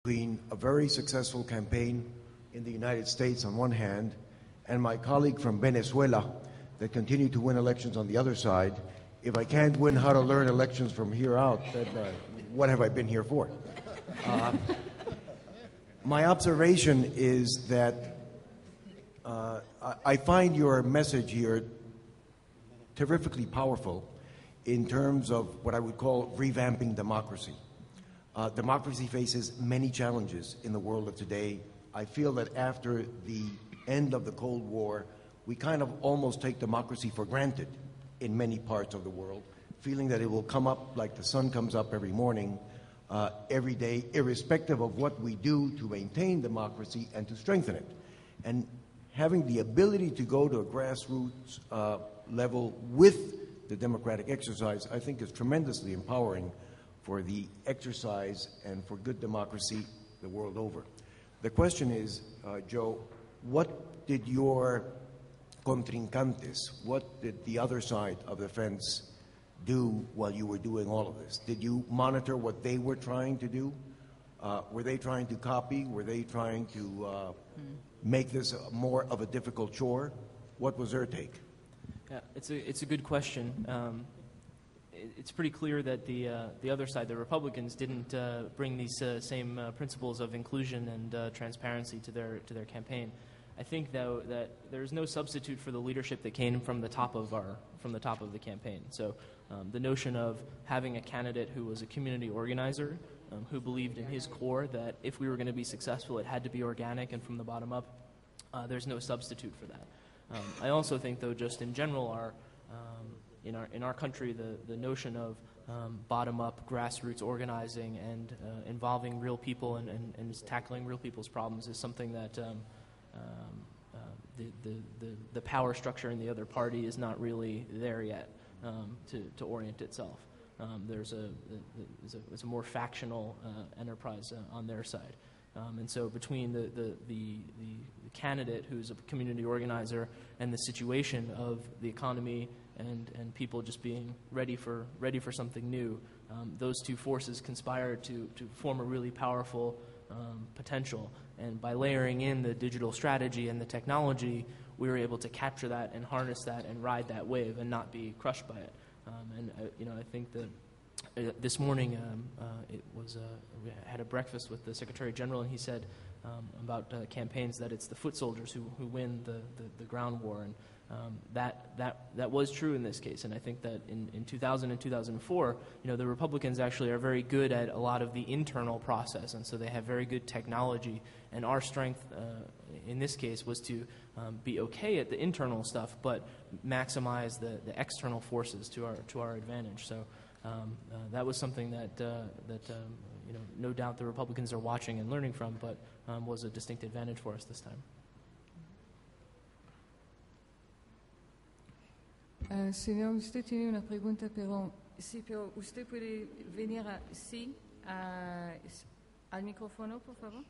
between a very successful campaign in the United States on one hand and my colleague from Venezuela that continued to win elections on the other side. If I can't win how to learn elections from here out, then what have I been here for? My observation is that I find your message here terrifically powerful in terms of what I would call revamping democracy. Democracy faces many challenges in the world of today. I feel that after the end of the Cold War, we kind of almost take democracy for granted in many parts of the world, feeling that it will come up like the sun comes up every morning, every day, irrespective of what we do to maintain democracy and to strengthen it. And having the ability to go to a grassroots level with the democratic exercise, I think is tremendously empowering for the exercise and for good democracy the world over. The question is, Joe, what did your contrincantes, what did the other side of the fence do while you were doing all of this? Did you monitor what they were trying to do? Were they trying to copy? Were they trying to make this more of a difficult chore? What was their take? Yeah, it's a good question. It's pretty clear that the other side, the Republicans, didn't bring these same principles of inclusion and transparency to their campaign. I think, though, that there's no substitute for the leadership that came from the top of the campaign. So the notion of having a candidate who was a community organizer, who believed in his core that if we were going to be successful, it had to be organic and from the bottom up. There's no substitute for that. I also think, though, just in general, in our country, the notion of bottom-up grassroots organizing and involving real people and tackling real people's problems is something that the power structure in the other party is not really there yet to orient itself. There's a more factional enterprise on their side. And so between the candidate who's a community organizer and the situation of the economy and people just being ready for something new, those two forces conspired to form a really powerful potential. And by layering in the digital strategy and the technology, we were able to capture that and harness that and ride that wave and not be crushed by it. I think that this morning we had a breakfast with the Secretary General, and he said about campaigns that it's the foot soldiers who win the ground war, and that was true in this case. And I think that in 2000 and 2004, the Republicans actually are very good at a lot of the internal process, and so they have very good technology. And our strength in this case was to be okay at the internal stuff, but maximize the external forces to our advantage. So that was something that no doubt the Republicans are watching and learning from, but was a distinct advantage for us this time. Señor, usted tiene una pregunta, pero usted puede venir al micrófono, por favor.